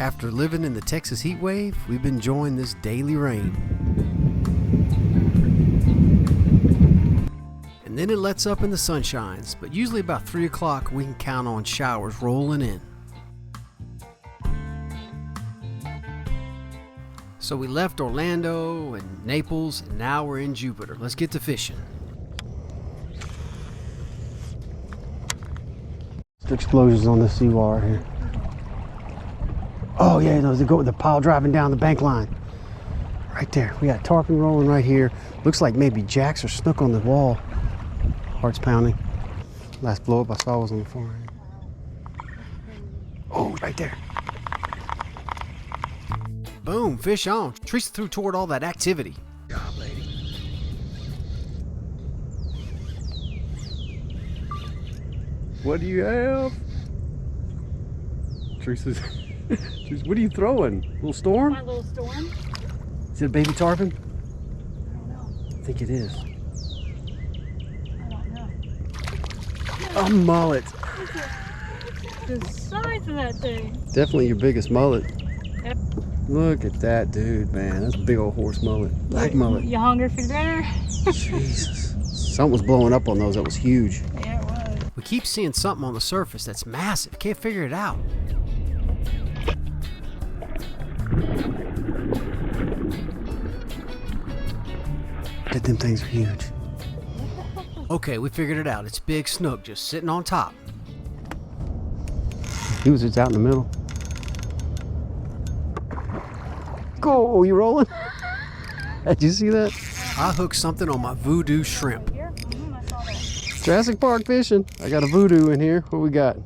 After living in the Texas heat wave, we've been enjoying this daily rain. And then it lets up and the sun shines, but usually about 3 o'clock we can count on showers rolling in. So we left Orlando and Naples, and now we're in Jupiter. Let's get to fishing. Explosions on the seawater here. Oh yeah, those go with the pile driving down the bank line. Right there. We got tarpon rolling right here. Looks like maybe jacks or snook on the wall. Heart's pounding. Last blow up I saw was on the far end. Oh, right there. Boom, fish on. Teresa threw toward all that activity. Good job, lady. What do you have? Teresa's. What are you throwing? A little storm? My little storm. Is it a baby tarpon? I don't know. I think it is. I don't know. A mullet. The size of that thing. Definitely your biggest mullet. Yep. Look at that dude, man. That's a big old horse mullet. Black mullet. You hungry for dinner? Jesus. Something was blowing up on those. That was huge. Yeah, it was. We keep seeing something on the surface that's massive. Can't figure it out. But them things are huge. Okay, we figured it out. It's big snook just sitting on top. He was just out in the middle. Go, you rolling? Did you see that? I hooked something on my voodoo shrimp. I saw that. Jurassic Park fishing. I got a voodoo in here. What we got?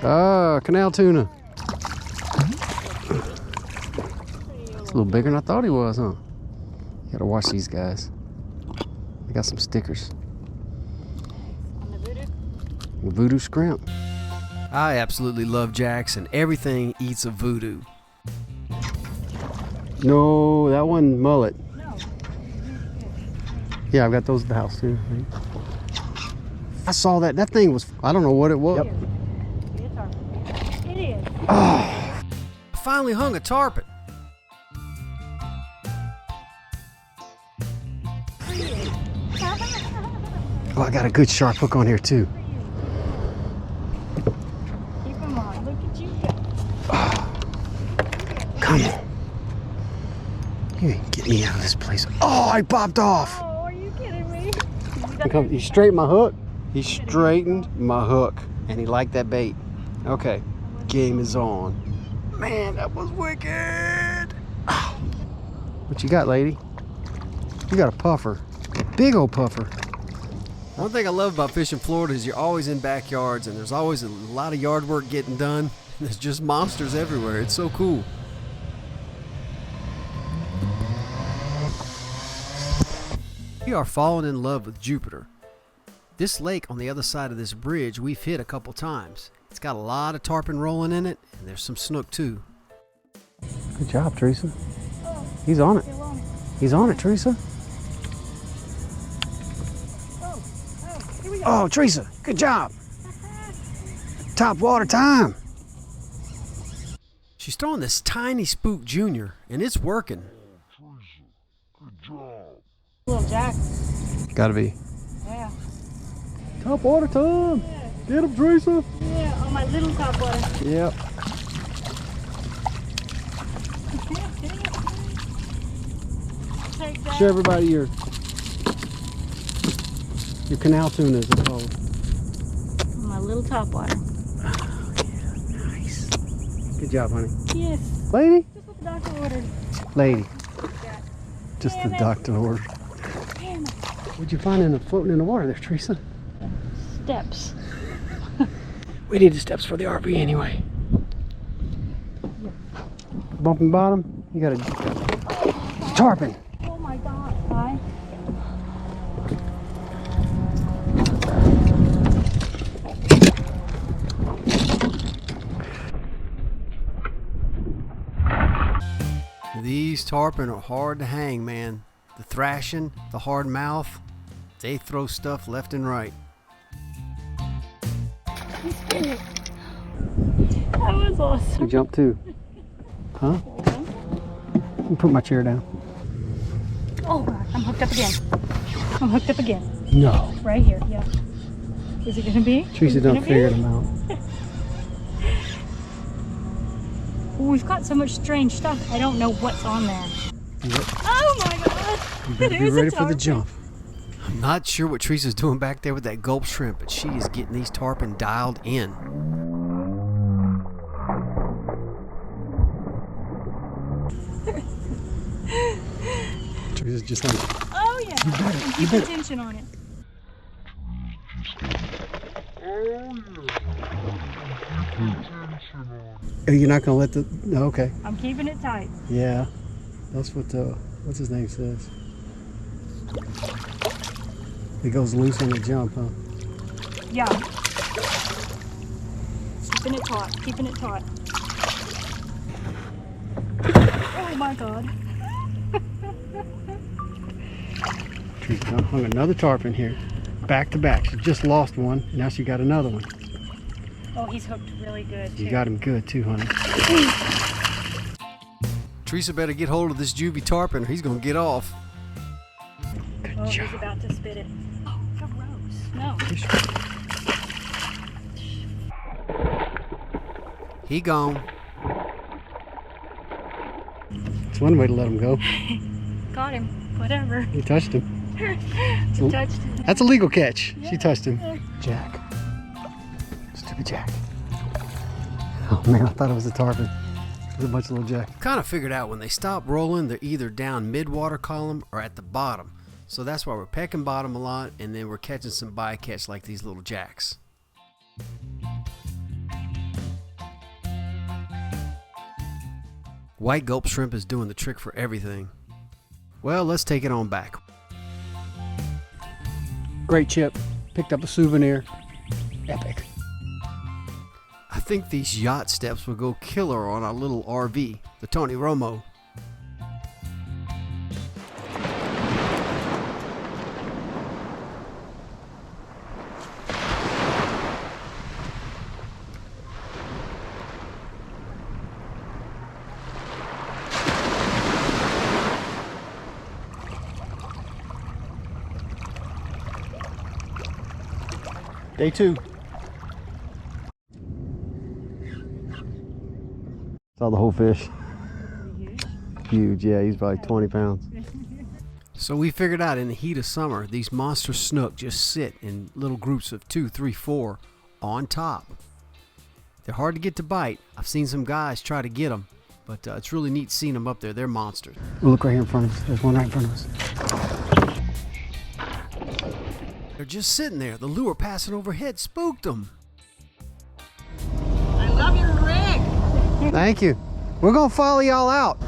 Ah, canal tuna. It's a little bigger than I thought he was, huh? You gotta watch these guys. They got some stickers. On the voodoo? The voodoo shrimp. I absolutely love jacks, and everything eats a voodoo. No, that one mullet. No. Yeah, I've got those at the house too. I saw that. That thing was, I don't know what it was. Yep. It is. Oh, I finally hung a tarpon. Oh, I got a good sharp hook on here too. Keep him on. Look at you go. Come on. You ain't getting me out of this place. Oh, I popped off. Oh, are you kidding me? He straightened my hook. He straightened my hook. And he liked that bait. Okay, game is on. Man, that was wicked. Oh. What you got, lady? You got a puffer. Big old puffer. One thing I love about fishing Florida is you're always in backyards and there's always a lot of yard work getting done. There's just monsters everywhere. It's so cool. We are falling in love with Jupiter. This lake on the other side of this bridge we've hit a couple times. It's got a lot of tarpon rolling in it, and there's some snook too. Good job, Teresa. Oh, He's on it. still on it. He's on it, Teresa. Oh, here we go. Oh, Teresa, good job. Top water time. She's throwing this tiny spook junior, and it's working. Little jack. Gotta be. Yeah. Top water time. Yeah. Get him, Teresa. Yeah, on my little top water. Yep. Take that. Show everybody your canal tunas, it's called. On my little top water. Oh, yeah, nice. Good job, honey. Yes. Lady? Just what the doctor ordered. Lady. Yeah. Just Damn the it. doctor ordered. Damn it. What'd you find floating in the water there, Teresa? Steps. We need the steps for the RV anyway. Bumping bottom, you got a tarpon. Oh my God. Hi. These tarpon are hard to hang, man. The thrashing, the hard mouth, they throw stuff left and right. That was awesome. You jump too. Huh? Let me put my chair down. Oh God, I'm hooked up again. I'm hooked up again. No. Right here, yeah. Is it gonna be? Teresa done figured them out. Well, we've got so much strange stuff. I don't know what's on there. Yep. Oh my God! You better be ready for the jump. I'm not sure what Teresa's doing back there with that gulp shrimp, but she is getting these tarpon dialed in. Teresa's just like, Oh yeah. Keep the tension on it. oh, you're not gonna let the, no, okay. I'm keeping it tight. Yeah, that's what, what's his name says. It goes loose on the jump, huh? Yeah. Keeping it taut. Keeping it taut. Oh my God. Teresa hung another tarpon here, back to back. She just lost one, and now she got another one. Oh, he's hooked really good too. You got him good too, honey. Teresa better get hold of this juvie tarpon or he's gonna get off. Good Oh, job. he's about to spit it. Oh, gross. No. He gone. It's one way to let him go. Got him. Whatever. He touched him. He touched him. That's a legal catch. Yeah. She touched him. Jack. Stupid Jack. Oh man, I thought it was a tarpon. It was a bunch of little jack. Kind of figured out when they stop rolling, they're either down mid-water column or at the bottom. So that's why we're pecking bottom a lot, and then we're catching some bycatch like these little jacks. White gulp shrimp is doing the trick for everything. Well, let's take it on back. Great chip. Picked up a souvenir. Epic. I think these yacht steps will go killer on our little RV, the Tony Romo. Day 2. Saw the whole fish. Huge, yeah, he's probably 20 pounds. So we figured out in the heat of summer, these monster snook just sit in little groups of 2, 3, 4 on top. They're hard to get to bite. I've seen some guys try to get them, but it's really neat seeing them up there. They're monsters. We'll look right here in front of us. There's one right in front of us. They're just sitting there. The lure passing overhead spooked them. I love your rig. Thank you. We're gonna follow y'all out.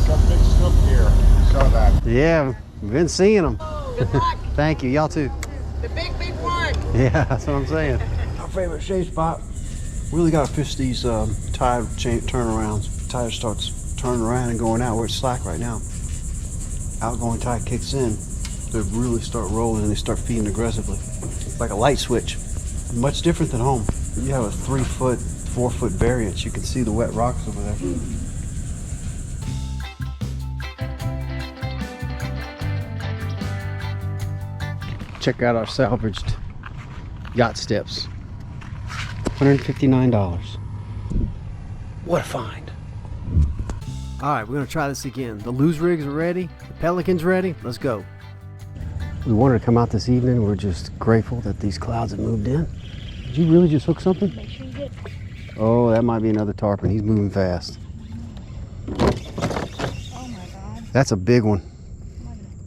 Some big snook here. Saw that. Yeah, we've been seeing them. Good luck. Thank you, y'all too. The big one. Yeah, that's what I'm saying. Our favorite shade spot. Really got to fish these tide turnarounds. Tide starts turning around and going out where it's slack right now. Outgoing tide kicks in. They really start rolling and they start feeding aggressively. It's like a light switch. Much different than home. You have a 3-foot, 4-foot variance. You can see the wet rocks over there. Check out our salvaged yacht steps. $159. What a find. All right, we're going to try this again. The loose rigs are ready. The Pelican's ready. Let's go. We wanted to come out this evening. We're just grateful that these clouds have moved in. Did you really just hook something? Make sure you get. Oh, that might be another tarpon. He's moving fast. Oh my God. That's a big one.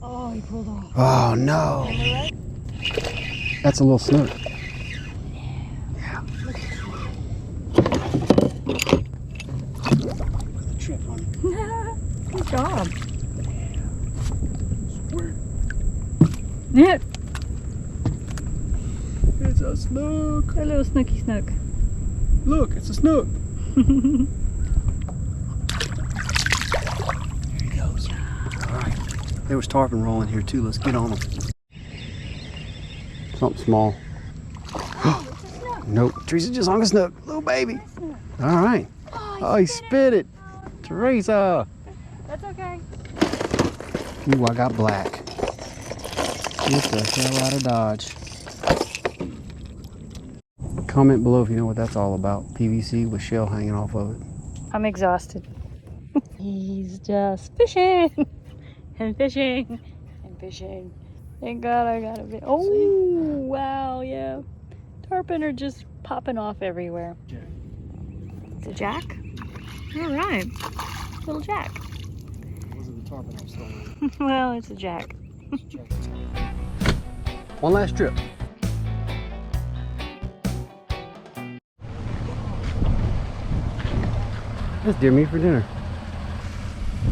Oh, he pulled off. Oh no. That's a little snook. Yeah. Trip on it. Good job. Yeah. It's a snook. A little snooky snook. Look, it's a snook. There he goes. All right. There was tarpon rolling here too. Let's get on them. Something small. Nope. Teresa just hung a snook. Little baby. All right. Oh, he spit it. Teresa. That's okay. Ooh, I got black. Get the hell out of Dodge. Comment below if you know what that's all about. PVC with shell hanging off of it. I'm exhausted. He's just fishing and fishing and fishing. Thank God I got a bit. Oh, wow, yeah. Tarpon are just popping off everywhere. It's a jack? All right. Little jack. Wasn't the tarpon I was throwing. Well, it's a jack. One last trip. That's deer meat for dinner.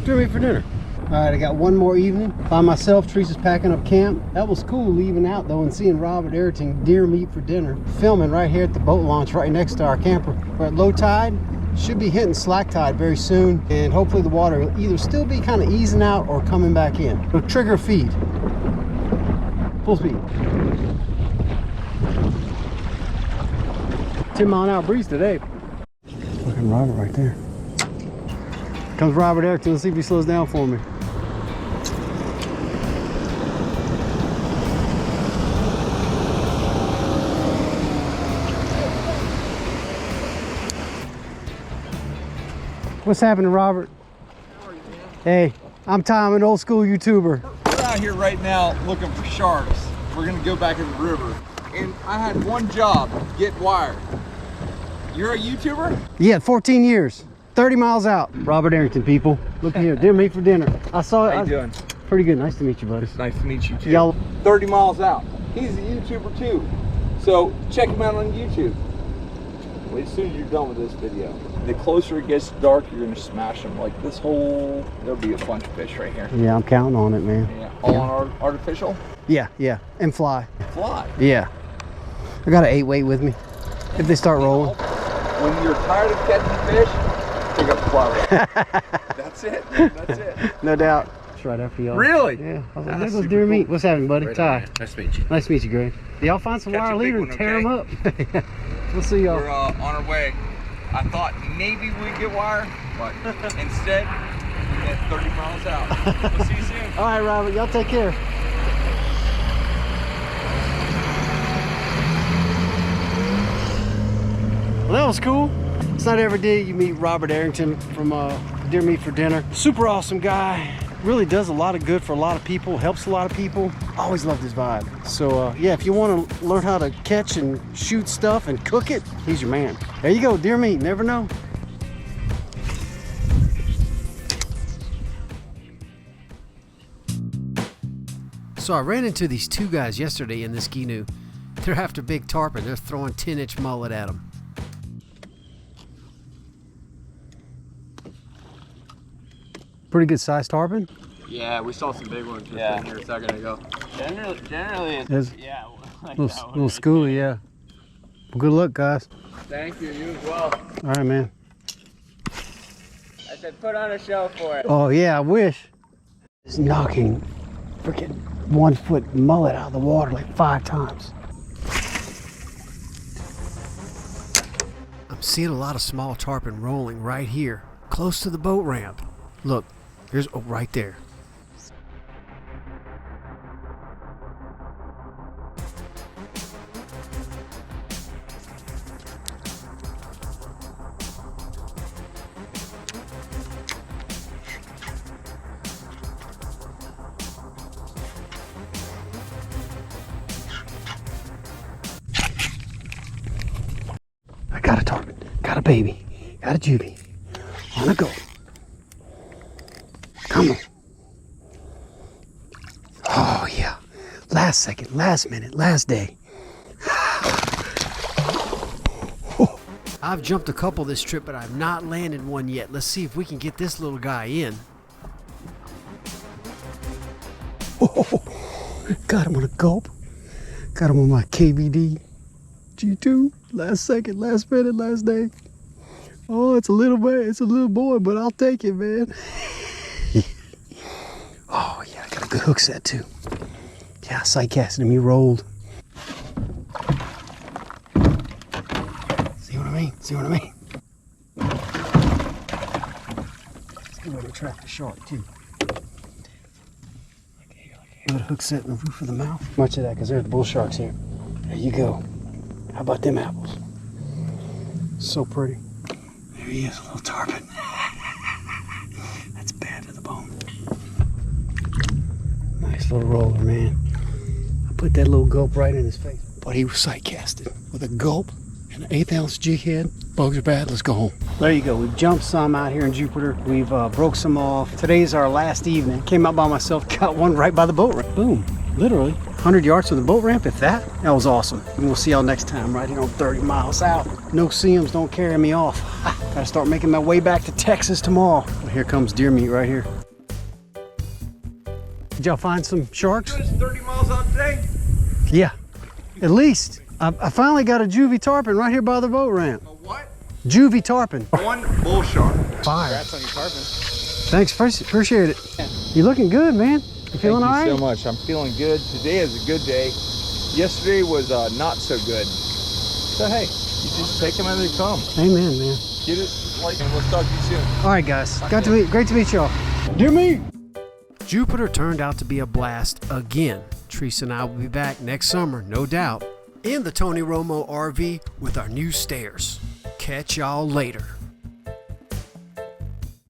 Deer meat for dinner. All right, I got one more evening by myself. Teresa's packing up camp. That was cool leaving out though and seeing Robert Ayrton deer meat for dinner. Filming right here at the boat launch right next to our camper. We're at low tide. Should be hitting slack tide very soon, and hopefully the water will either still be kind of easing out or coming back in. So trigger feed. Full speed. 10-mile-an-hour breeze today. Look at Robert right there. Comes Robert Ayrton. Let's see if he slows down for me. What's happening, Robert? Hey, I'm Tom, an old school YouTuber. We're out here right now looking for sharks. We're gonna go back in the river. And I had one job, get wired. You're a YouTuber? Yeah, 14 years, 30 miles out. Robert Ayrton, people. Look here, deer meat for dinner. I saw it. How you doing? Pretty good, nice to meet you, buddy. It's nice to meet you too. Y'all, 30 miles out. He's a YouTuber too. So check him out on YouTube. Well, as soon as you're done with this video, the closer it gets dark, you're gonna smash them. Like this whole, there'll be a bunch of fish right here. yeah, I'm counting on it, man. Yeah. All on artificial? Yeah, and fly. Fly. Yeah. I got an 8-weight with me. If they start rolling. When you're tired of catching fish, pick up the fly. That's it. That's it. No doubt. It's right after y'all. Really? Yeah. I was like, That's there goes super deer meat. cool. What's happening, buddy? Right Ty. on, man. Nice to meet you. Nice to meet you, Greg. Do y'all find some Catch wire a big leader one, and tear them up? We'll see y'all. We're on our way. I thought maybe we'd get wire, but instead, we get 30 miles out. We'll see you soon. All right, Robert. Y'all take care. Well, that was cool. It's not every day you meet Robert Ayrton from Deer Meat for Dinner. Super awesome guy. Really does a lot of good for a lot of people. Helps a lot of people. Always loved his vibe. So yeah, if you want to learn how to catch and shoot stuff and cook it, he's your man. There you go, deer meat. Never know. So I ran into these two guys yesterday in this canoe. They're after big tarpon. They're throwing 10-inch mullet at them. Pretty good sized tarpon. Yeah, we saw some big ones just in here a second ago. Generally It's yeah, like little, that one little right schooly, yeah. Well, good luck, guys. there. Thank you, you as well. All right, man. I said put on a show for it. Oh yeah, I wish. It's knocking freaking 1-foot mullet out of the water like 5 times. I'm seeing a lot of small tarpon rolling right here, close to the boat ramp. Look, here's, oh, right there. I got a tarpon, got a baby, got a juvie. On a go. Come on. Oh yeah. Last second, last minute, last day. I've jumped a couple this trip, but I've not landed one yet. Let's see if we can get this little guy in. Oh, got him on a gulp. Got him on my KVD G2. Last second, last minute, last day. Oh, it's a little man, it's a little boy, but I'll take it, man. Oh yeah, I got a good hook set too. Yeah, sight casting him, he rolled. mean? See what I mean? It's a good way to trap the shark too. Look at the hook set in the roof of the mouth. Much of that because there's bull sharks here. There you go. How about them apples? So pretty. There he is, a little tarpon. That's bad to the bone. Nice little roller, man. I put that little gulp right in his face. But he was sight casted with a gulp and an 1/8 ounce jig head. Bugs are bad, let's go home. There you go, we've jumped some out here in Jupiter. We've broke some off. Today's our last evening. Came out by myself, got one right by the boat ramp. Boom, literally 100 yards to the boat ramp, if that. That was awesome. And we'll see y'all next time right here on 30 miles out. No CMs don't carry me off. Gotta start making my way back to Texas tomorrow. Well, here comes deer meat right here. Did y'all find some sharks? 30 miles out today? Yeah, at least. I finally got a juvie tarpon right here by the boat ramp. A what? Juvie tarpon. One bull shark. Fire. Congrats on your tarpon. Thanks, appreciate it. You looking good, man. You feeling all right? Thank you so much. I'm feeling good. Today is a good day. Yesterday was not so good. So hey, you just take them as they come. Amen, man. Get it like, and we'll talk to you soon. All right, guys. Great to meet y'all. Dear me. Jupiter turned out to be a blast again. Teresa and I will be back next summer, no doubt, in the Tony Romo RV with our new stairs. Catch y'all later.